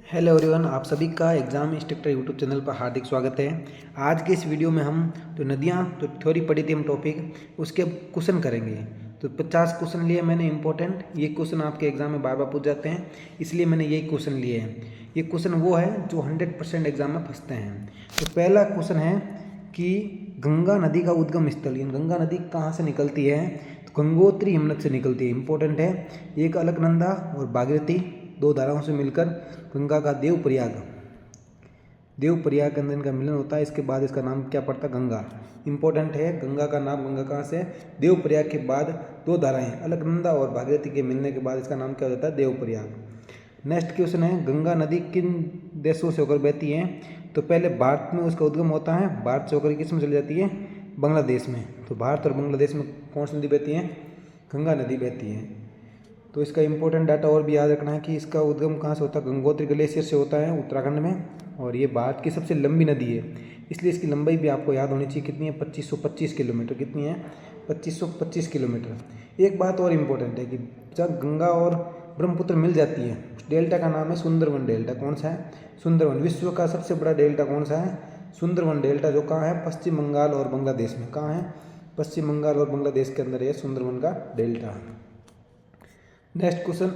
Hello everyone, आप सभी का एग्जाम इंस्ट्रक्टर यूट्यूब चैनल पर हार्दिक स्वागत है। आज के इस वीडियो में हम तो नदियाँ तो थ्योरी पढ़ी थी हम टॉपिक, उसके अब क्वेश्चन करेंगे। तो 50 क्वेश्चन लिए मैंने इंपॉर्टेंट। ये क्वेश्चन आपके एग्जाम में बार बार पूछ जाते हैं, इसलिए मैंने यही क्वेश्चन लिए हैं। ये क्वेश्चन वो है जो 100% एग्जाम में फंसते हैं। तो पहला क्वेश्चन है कि गंगा नदी का उद्गम स्थल, गंगा नदी कहाँ से निकलती है? तो गंगोत्री हिमनद से निकलती है। इंपॉर्टेंट है। एक अलकनंदा और भागीरथी दो धाराओं से मिलकर गंगा का देवप्रयाग के अंदर इनका मिलन होता है। इसके बाद इसका नाम क्या पड़ता है? गंगा। इंपॉर्टेंट है। गंगा का नाम, गंगा कहाँ से? देवप्रयाग के बाद दो धाराएं अलकनंदा और भागीरथी के मिलने के बाद इसका नाम क्या हो जाता है? देवप्रयाग। नेक्स्ट क्वेश्चन है, गंगा नदी किन देशों से होकर बहती है? तो पहले भारत में उसका उद्गम होता है। भारत से होकर किस में चली जाती है? बांग्लादेश में। तो भारत और बांग्लादेश में कौन सी नदी बहती है? गंगा नदी बहती है। तो इसका इंपॉर्टेंट डाटा और भी याद रखना है कि इसका उद्गम कहाँ से होता है? गंगोत्री ग्लेशियर से होता है उत्तराखंड में, और ये भारत की सबसे लंबी नदी है, इसलिए इसकी लंबाई भी आपको याद होनी चाहिए। कितनी है? 2525 किलोमीटर। कितनी है? 2525 किलोमीटर। एक बात और इम्पोर्टेंट है कि जब गंगा और ब्रह्मपुत्र मिल जाती है, उस डेल्टा का नाम है सुंदरवन डेल्टा। कौन सा है? सुंदरवन। विश्व का सबसे बड़ा डेल्टा कौन सा है? सुंदरवन डेल्टा, जो कहाँ है? पश्चिम बंगाल और बांग्लादेश में। कहाँ है? पश्चिम बंगाल और बांग्लादेश के अंदर है सुंदरवन का डेल्टा। नेक्स्ट क्वेश्चन,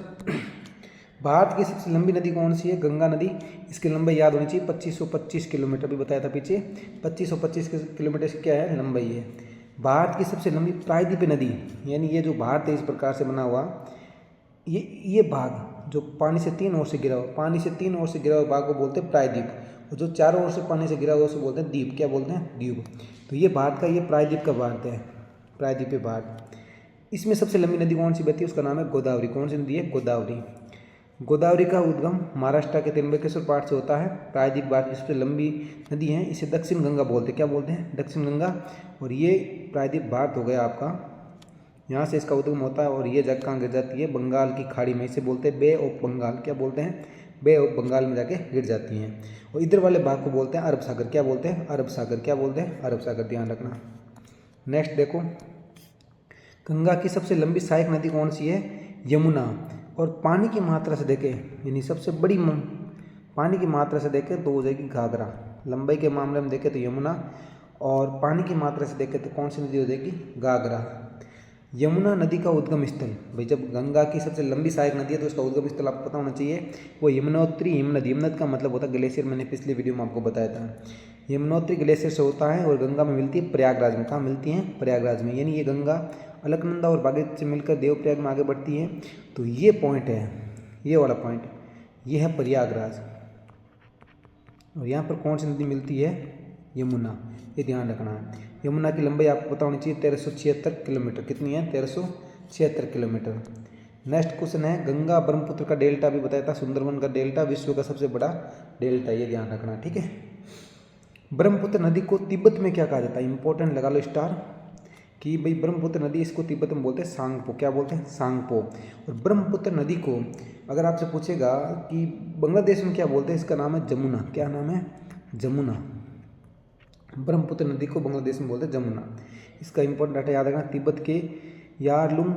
भारत की सबसे लंबी नदी कौन सी है? गंगा नदी। इसकी लंबाई याद होनी चाहिए 2525 किलोमीटर, भी बताया था पीछे। 2525 किलोमीटर की क्या है? लंबाई है। भारत की सबसे लंबी प्रायद्वीपीय नदी, यानी ये जो भारत है इस प्रकार से बना हुआ, ये भाग जो पानी से तीन ओर से घिरा हुआ, पानी से तीन ओर से घिरा हुआ भाग को बोलते हैं प्रायद्वीप, और जो चारों ओर से पानी से घिरा हुआ उसे बोलते हैं द्वीप। क्या बोलते हैं? द्वीप। तो ये भारत का, ये प्रायद्वीप का भाग है, प्रायद्वीपीय भाग। इसमें सबसे लंबी नदी कौन सी बहती है? उसका नाम है गोदावरी। कौन सी नदी है? गोदावरी। गोदावरी का उद्गम महाराष्ट्र के त्र्यंबकेश्वर पहाड़ से होता है। प्रायद्वीप भारत की सबसे लंबी नदी है। इसे दक्षिण गंगा बोलते हैं। क्या बोलते हैं? दक्षिण गंगा। और ये प्रायद्वीप भारत हो गया आपका, यहाँ से इसका उद्गम होता है, और ये जगह कहाँ गिर जाती है? बंगाल की खाड़ी में। इसे बोलते हैं बे ऑफ बंगाल। क्या बोलते हैं? बे ऑफ बंगाल में जाके गिर जाती हैं। और इधर वाले भाग को बोलते हैं अरब सागर। क्या बोलते हैं? अरब सागर। क्या बोलते हैं? अरब सागर। ध्यान रखना। नेक्स्ट देखो, गंगा की सबसे लंबी सहायक नदी कौन सी है? यमुना। और पानी की मात्रा से देखें, यानी सबसे बड़ी पानी की मात्रा से देखें तो हो जाएगी घाघरा। लंबाई के मामले में देखें तो यमुना, और पानी की मात्रा से देखें तो कौन सी नदी हो जाएगी? घाघरा। यमुना नदी का उद्गम स्थल, भाई जब गंगा की सबसे लंबी सहायक नदी है तो उसका उद्गम स्थल आपको पता होना चाहिए, वो यमुनोत्री हिमनद। हिमनद का मतलब होता है ग्लेशियर। मैंने पिछले वीडियो में आपको बताया था। यमुनोत्री ग्लेशियर से होता है और गंगा में मिलती है प्रयागराज में। कहाँ मिलती है? प्रयागराज में। यानी ये गंगा अलकनंदा और भागीरथी से मिलकर देवप्रयाग में आगे बढ़ती है। तो ये पॉइंट है, ये वाला पॉइंट, ये है प्रयागराज। और यहाँ पर कौन सी नदी मिलती है? यमुना। ये ध्यान रखना है। यमुना की लंबाई आपको पता होनी चाहिए 1376 किलोमीटर। कितनी है? 1376 किलोमीटर। नेक्स्ट क्वेश्चन है, गंगा ब्रह्मपुत्र का डेल्टा भी बताया था। सुंदरवन का डेल्टा विश्व का सबसे बड़ा डेल्टा, ये ध्यान रखना। ठीक है। ब्रह्मपुत्र नदी को तिब्बत में क्या कहा जाता है? इंपॉर्टेंट, लगा लो स्टार, कि भाई ब्रह्मपुत्र नदी, इसको तिब्बत में बोलते हैं सांगपो। क्या बोलते हैं? सांगपो। और ब्रह्मपुत्र नदी को अगर आपसे पूछेगा कि बांग्लादेश में क्या बोलते हैं, इसका नाम है जमुना। क्या नाम है? जमुना। ब्रह्मपुत्र नदी को बांग्लादेश में बोलते हैं जमुना। इसका इंपॉर्टेंट डाटा याद रखना। तिब्बत के यारलुंग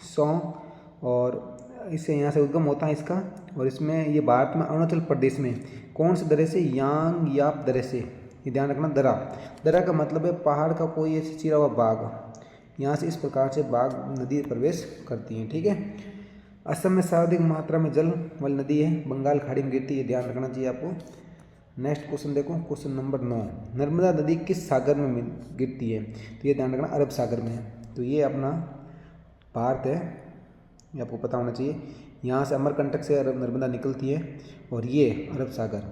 सॉन्ग, और इससे यहाँ से उद्गम होता है इसका, और इसमें ये भारत में अरुणाचल प्रदेश में कौन से दरे से? यांग याप दरे से। ये ध्यान रखना। दरा, दरा का मतलब है पहाड़ का कोई ऐसे चिरा हुआ बाग। यहाँ से इस प्रकार से बाग नदी प्रवेश करती हैं। ठीक है। असम में सर्वाधिक मात्रा में जल वाली नदी है, बंगाल खाड़ी में गिरती है। ध्यान रखना चाहिए आपको। नेक्स्ट क्वेश्चन देखो, क्वेश्चन नंबर 9, नर्मदा नदी किस सागर में गिरती है? तो ये ध्यान रखना, अरब सागर में है। तो ये अपना भारत है, ये आपको पता होना चाहिए। यहाँ से अमरकंटक से नर्मदा निकलती है, और ये अरब सागर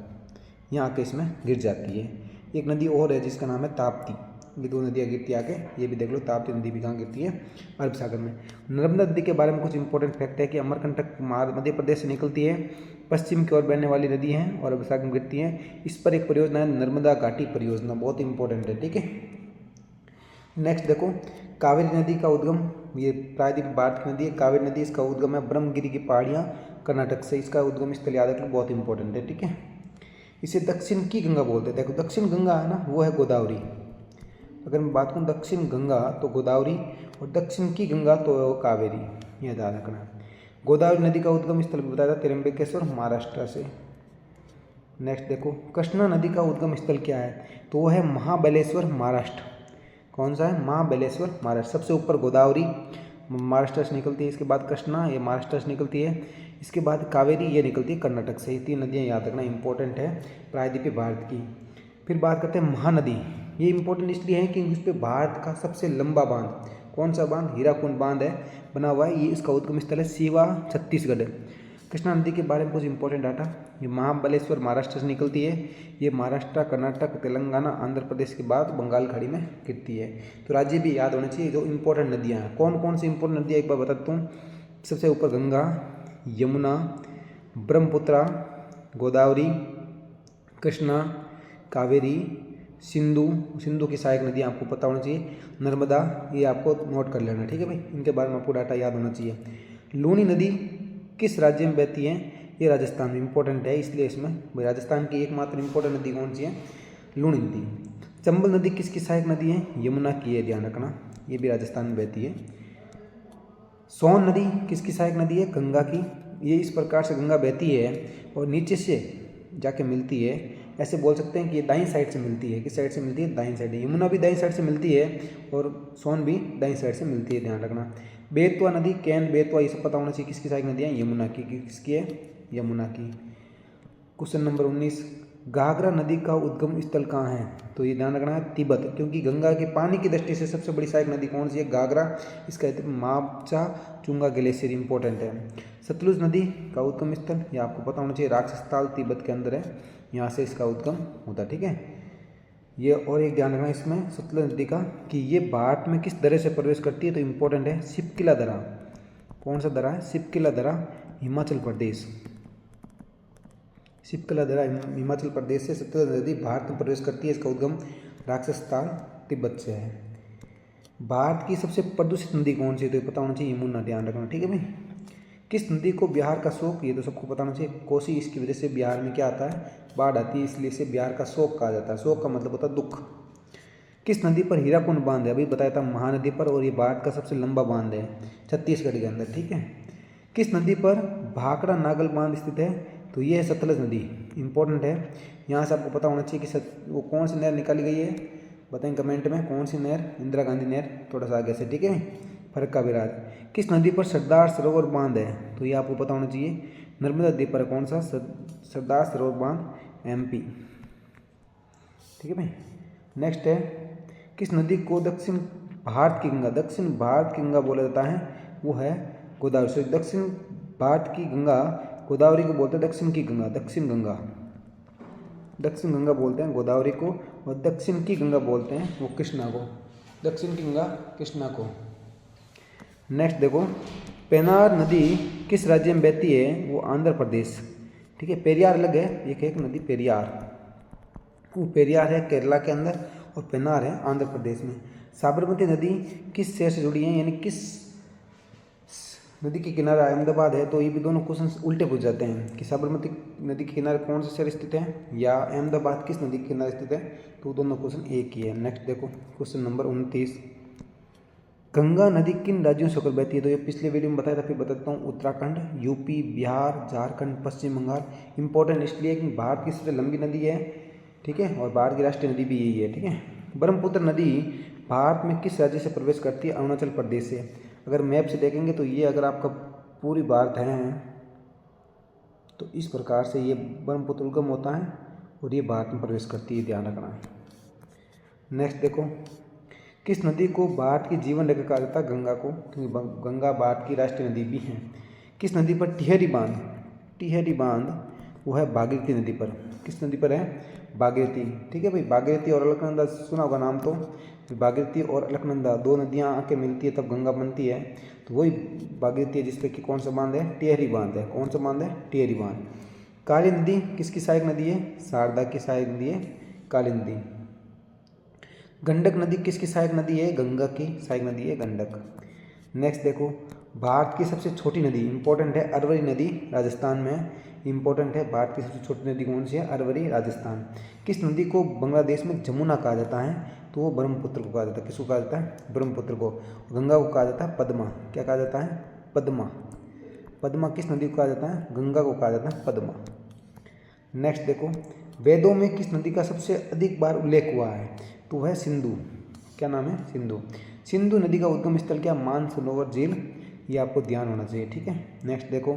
यहाँ के इसमें गिर जाती है। एक नदी और है जिसका नाम है ताप्ती। ये दो नदियाँ गिरती आके, ये भी देख लो। ताप्ती नदी भी कहाँ गिरती है? अरब सागर में। नर्मदा नदी के बारे में कुछ इंपॉर्टेंट फैक्ट है कि अमरकंटक मध्य प्रदेश से निकलती है, पश्चिम की ओर बहने वाली नदी है और अरब सागर में गिरती है। इस पर एक परियोजना है, नर्मदा घाटी परियोजना, बहुत इंपॉर्टेंट है। ठीक है। नेक्स्ट देखो, कावेरी नदी का उद्गम, ये प्रायद्वीप भारत की नदी है। कावेरी नदी, इसका उद्गम है ब्रह्मगिरी की पहाड़ियाँ कर्नाटक से। इसका उद्गम स्थल याद रखना, बहुत इंपॉर्टेंट है। ठीक है। इसे दक्षिण की गंगा बोलते हैं। देखो, दक्षिण गंगा है ना, वो है गोदावरी। अगर मैं बात करूँ दक्षिण गंगा तो गोदावरी, और दक्षिण की गंगा तो कावेरी। यह ध्यान रखना। गोदावरी नदी का उद्गम स्थल भी बताया था त्र्यंबकेश्वर महाराष्ट्र से। नेक्स्ट देखो, कृष्णा नदी का उद्गम स्थल क्या है, तो वो है महाबलेश्वर, महाराष्ट्र। कौन सा है? महाबलेश्वर, महाराष्ट्र। सबसे ऊपर गोदावरी महाराष्ट्र से निकलती है, इसके बाद कृष्णा ये महाराष्ट्र से निकलती है, इसके बाद कावेरी ये निकलती है कर्नाटक से। ये 3 नदियाँ याद रखना, इंपॉर्टेंट है प्रायद्वीपीय भारत की। फिर बात करते हैं महानदी। ये इंपॉर्टेंट इसलिए है कि उस पर भारत का सबसे लंबा बांध, कौन सा बांध? हीराकुंड बांध है, बना हुआ है। ये इसका उद्गम स्थल है सीवा, छत्तीसगढ़। कृष्णा नदी के बारे में कुछ इंपॉर्टेंट डाटा, ये महाबलेश्वर महाराष्ट्र से निकलती है, ये महाराष्ट्र, कर्नाटक, तेलंगाना, आंध्र प्रदेश के बाद बंगाल खाड़ी में गिरती है। तो राज्य भी याद होने चाहिए जो इंपॉर्टेंट नदियाँ हैं। कौन कौन सी इंपॉर्टेंट नदियाँ एक बार बताता हूँ। सबसे ऊपर गंगा, यमुना, ब्रह्मपुत्रा, गोदावरी, कृष्णा, कावेरी, सिंधु, सिंधु की सहायक नदियाँ आपको पता होना चाहिए, नर्मदा, ये आपको नोट कर लेना, ठीक है भाई, इनके बारे में आपको डाटा याद होना चाहिए। लूनी नदी किस राज्य में बहती है? ये राजस्थान में, इंपॉर्टेंट है इसलिए इसमें भाई राजस्थान की एकमात्र इंपॉर्टेंट नदी कौन सी है? लूनी नदी। चंबल नदी किसकी सहायक नदी है? यमुना की है, ध्यान रखना, ये भी राजस्थान में बहती है। सोन नदी किसकी सहायक नदी है? गंगा की। ये इस प्रकार से गंगा बहती है और नीचे से जाके मिलती है, ऐसे बोल सकते हैं कि ये दाईं साइड से मिलती है। किस साइड से मिलती है? दाईं साइड। यमुना भी दाईं साइड से मिलती है और सोन भी दाईं साइड से मिलती है, ध्यान रखना। बेतवा नदी, कैन, बेतवा, ये सब पता होना चाहिए किसकी सहायक नदी है? यमुना की। किसकी है? यमुना की। क्वेश्चन नंबर 19, घाघरा नदी का उद्गम स्थल कहाँ है? तो ये ध्यान रखना है तिब्बत, क्योंकि गंगा के पानी की दृष्टि से सबसे बड़ी सहायक नदी कौन सी है? घाघरा। इसका मापचा चुंगा ग्लेशियर, इंपॉर्टेंट है। सतलुज नदी का उद्गम स्थल, ये आपको पता होना चाहिए, राक्षसताल तिब्बत के अंदर है, यहाँ से इसका उद्गम होता है, ठीक है। ये और एक ध्यान रखना इसमें सतलुज नदी का कि ये भारत में किस दर्रे से प्रवेश करती है, तो इंपॉर्टेंट है शिपकिला दर्रा। कौन सा दर्रा है? शिपकिला दर्रा, हिमाचल प्रदेश। शिपकिला दर्रा हिमाचल प्रदेश से सतलुज नदी भारत में प्रवेश करती है, इसका उद्गम राक्षसताल तिब्बत से है। भारत की सबसे प्रदूषित नदी कौन सी है? तो ये पता होना चाहिए, यमुना, ध्यान रखना, ठीक है भाई। किस नदी को बिहार का शोक, ये तो सबको पता होना चाहिए, कोसी। इसकी वजह से बिहार में क्या आता है? बाढ़ आती है, इसलिए इसे बिहार का शोक कहा जाता है। शोक का मतलब होता है दुख। किस नदी पर हीराकुंड बांध है? अभी बताया था महानदी पर, और ये भारत का सबसे लंबा बांध है छत्तीसगढ़ के अंदर, ठीक है। किस नदी पर भाखड़ा नागल बांध स्थित है? तो ये है सतलज नदी, इंपॉर्टेंट है। यहाँ से आपको पता होना चाहिए कि वो कौन सी नहर निकाली गई है, बताएं कमेंट में कौन सी नहर? इंदिरा गांधी नहर, थोड़ा सा आगे से, ठीक है, फर्क का विराज। किस नदी पर सरदार सरोवर बांध है? तो ये आपको पता होना चाहिए, नर्मदा नदी पर। कौन सा? सरदार सरोवर बांध, एमपी, ठीक है भाई। नेक्स्ट है, किस नदी को दक्षिण भारत की गंगा, दक्षिण भारत की गंगा बोला जाता है? वो है गोदावरी। से दक्षिण भारत की गंगा गोदावरी को बोलते हैं दक्षिण की गंगा, दक्षिण गंगा, दक्षिण गंगा बोलते हैं गोदावरी को, और दक्षिण की गंगा बोलते हैं वो कृष्णा को, दक्षिण की गंगा कृष्णा को। नेक्स्ट देखो, पेनार नदी किस राज्य में बहती है? वो आंध्र प्रदेश, ठीक है। पेरियार अलग है, एक नदी पेरियार, वो पेरियार है केरला के अंदर, और पेनार है आंध्र प्रदेश में। साबरमती नदी किस शहर से जुड़ी है, यानी किस नदी के किनारे अहमदाबाद है? तो ये भी दोनों क्वेश्चन उल्टे पूछ जाते हैं कि साबरमती नदी के किनारे कौन सा शहर स्थित है, या अहमदाबाद किस नदी के किनारे स्थित है, तो दोनों क्वेश्चन एक ही है। नेक्स्ट देखो, क्वेश्चन नंबर 29, गंगा नदी किन राज्यों से होकर बहती है? तो ये पिछले वीडियो में बताया था, फिर बताता हूँ। उत्तराखंड, यूपी, बिहार, झारखंड, पश्चिम बंगाल। इंपॉर्टेंट इसलिए कि भारत की सबसे लंबी नदी है, ठीक है, और भारत की राष्ट्रीय नदी भी यही है, ठीक है। ब्रह्मपुत्र नदी भारत में किस राज्य से प्रवेश करती है? अरुणाचल प्रदेश से। अगर मैप से देखेंगे तो ये अगर आपका पूरी भारत है तो इस प्रकार से ये ब्रह्मपुत्र उद्गम होता है और ये भारत में प्रवेश करती है, ध्यान रखना। नेक्स्ट देखो, किस नदी को भारत की जीवन रेखा कहा जाता है? गंगा को, क्योंकि गंगा भारत की राष्ट्रीय नदी भी है। किस नदी पर टिहरी बांध, टिहरी बांध वो है भागीरथी नदी पर। किस नदी पर है? भागीरथी, ठीक है भाई। भागीरथी और अलकनंदा सुना होगा नाम तो, भागीरथी और अलकनंदा दो नदियाँ आके मिलती है तब गंगा बनती है, तो वही भागीरथी है जिसपे कि कौन सा बांध है? टिहरी बांध है। कौन सा बांध है? टिहरी बांध। काली नदी किसकी सहायक नदी है? शारदा की सहायक नदी है काली नदी। गंडक नदी किसकी सहायक नदी है? गंगा की सहायक नदी है गंडक। नेक्स्ट देखो, भारत की सबसे छोटी नदी, इंपॉर्टेंट है, अरवरी नदी, राजस्थान में। इंपॉर्टेंट है, भारत की सबसे छोटी नदी कौन सी है? अरवरी, राजस्थान। किस नदी को बांग्लादेश में जमुना कहा जाता है? तो वो ब्रह्मपुत्र को कहा जाता है। किसको कहा जाता है? ब्रह्मपुत्र को। गंगा को कहा जाता है पद्मा। क्या कहा जाता है? पद्मा। पद्मा किस नदी को कहा जाता है? गंगा को कहा जाता है पद्मा। नेक्स्ट देखो, वेदों में किस नदी का सबसे अधिक बार उल्लेख हुआ है? तो वह सिंधु। क्या नाम है? सिंधु। सिंधु नदी का उद्गम स्थल क्या? मानसरोवर झील। ये आपको ध्यान होना चाहिए, ठीक है। नेक्स्ट देखो,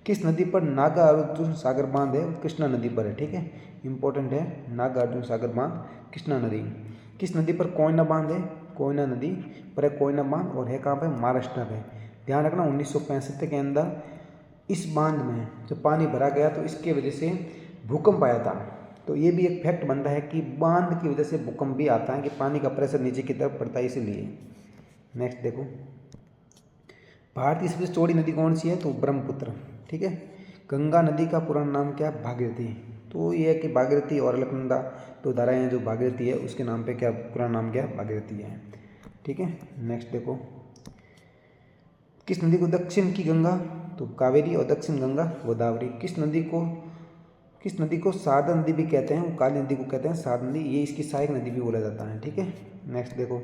किस नदी पर नागार्जुन सागर बांध है? कृष्णा नदी पर है, ठीक है, इंपॉर्टेंट है। नागार्जुन सागर बांध कृष्णा नदी। किस नदी पर कोयना बांध है? कोयना नदी पर है कोयना बांध, और है कहाँ पे? महाराष्ट्र में। ध्यान रखना 1965 के अंदर इस बांध में जब पानी भरा गया तो इसके वजह से भूकंप आया था। तो ये भी एक फैक्ट बनता है कि बांध की वजह से भूकंप भी आता है, कि पानी का प्रेशर नीचे की तरफ पड़ता है इसीलिए। नेक्स्ट देखो, भारत की सबसे चौड़ी नदी कौन सी है? तो ब्रह्मपुत्र, ठीक है। गंगा नदी का पुराना नाम क्या? भागीरथी। तो ये है कि भागीरथी और अलकनंदा तो धाराएं हैं, जो भागीरथी है उसके नाम पे क्या पुराना नाम क्या? भागीरथी है, ठीक है। नेक्स्ट देखो, किस नदी को दक्षिण की गंगा? तो कावेरी, और दक्षिण गंगा गोदावरी। किस नदी को शारदा नदी भी कहते हैं? वो काली नदी को कहते हैं शारदा नदी, ये इसकी सहायक नदी भी बोला जाता है, ठीक है। नेक्स्ट देखो,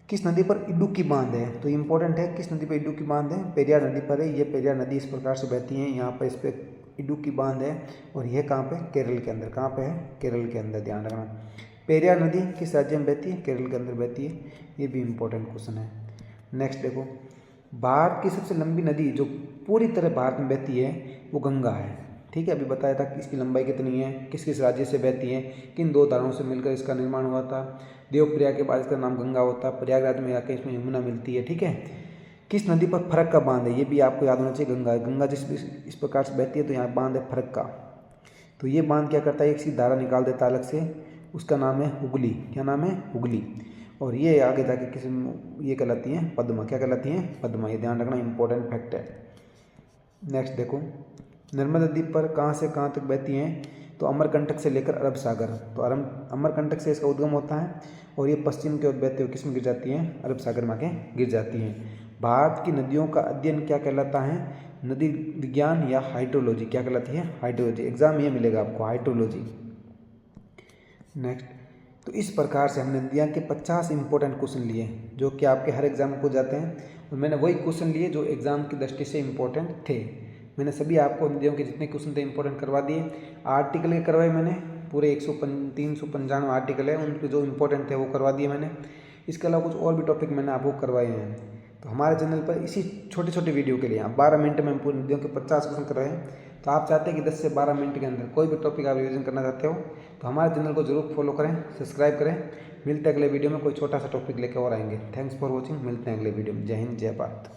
किस नदी पर इडुक्की बांध है? तो इंपॉर्टेंट है, किस नदी पर इडुक्की बांध है? पेरियार नदी पर है। ये पेरियार नदी इस प्रकार से बहती है, यहाँ पर इस पर इडुक्की बांध है, और यह कहाँ पे? केरल के अंदर। कहाँ पे है? केरल के अंदर, ध्यान रखना। पेरियार नदी किस राज्य में बहती है? केरल के अंदर बहती है, ये भी इंपॉर्टेंट क्वेश्चन है। नेक्स्ट देखो, भारत की सबसे लंबी नदी जो पूरी तरह भारत में बहती है वो गंगा है, ठीक है। अभी बताया था कि इसकी लंबाई कितनी है, किस किस राज्य से बहती है, किन दो धाराओं से मिलकर इसका निर्माण हुआ था। देवप्रयाग के बाद इसका नाम गंगा होता है, प्रयागराज में आके इसमें यमुना मिलती है, ठीक है। किस नदी पर फरक का बांध है? ये भी आपको याद होना चाहिए, गंगा। गंगा जिस इस प्रकार से बहती है तो यहाँ बांध है फरक का। तो ये बांध क्या करता है? एक सी धारा निकाल देता है अलग से, उसका नाम है हुगली। क्या नाम है? हुगली। और ये आगे जाके किसी ये कहलाती हैं पद्मा। क्या कहलाती हैं? पद्मा। ये ध्यान रखना, इंपॉर्टेंट फैक्ट है। नेक्स्ट देखो, नर्मदा द्वीप पर कहाँ से कहाँ तक बहती हैं? तो अमरकंटक से लेकर अरब सागर। तो अमरकंटक से इसका उद्गम होता है, और ये पश्चिम की ओर बहते हुए किसमें गिर जाती हैं? अरब सागर में आके गिर जाती हैं। भारत की नदियों का अध्ययन क्या कहलाता है? नदी विज्ञान या हाइड्रोलॉजी। क्या कहलाती है? हाइड्रोलॉजी। एग्जाम ये मिलेगा आपको, हाइड्रोलॉजी। नेक्स्ट, तो इस प्रकार से हमने नदियाँ के 50 इंपॉर्टेंट क्वेश्चन लिए, जो कि आपके हर एग्जाम को जाते हैं, और मैंने वही क्वेश्चन लिए जो एग्जाम की दृष्टि से इंपॉर्टेंट थे। मैंने सभी आपको नदियों के जितने क्वेश्चन थे इंपॉर्टेंट करवा दिए। आर्टिकल के करवाए मैंने, पूरे 395 आर्टिकल है, उनके जो इंपॉर्टेंट थे वो करवा दिए मैंने। इसके अलावा कुछ और भी टॉपिक मैंने आपको करवाए हैं। तो हमारे चैनल पर इसी छोटे छोटे वीडियो के लिए 12 मिनट में हम पूरी नदियों के 50 क्वेश्चन करवाए हैं। तो आप चाहते हैं कि 10 से 12 मिनट के अंदर कोई भी टॉपिक आप रिवीजन करना चाहते हो तो हमारे चैनल को जरूर फॉलो करें, सब्सक्राइब करें। मिलते हैं अगले वीडियो में, कोई छोटा सा टॉपिक लेकर और आएंगे। Thanks for watching. मिलते हैं अगले वीडियो में। जय हिंद, जय भारत।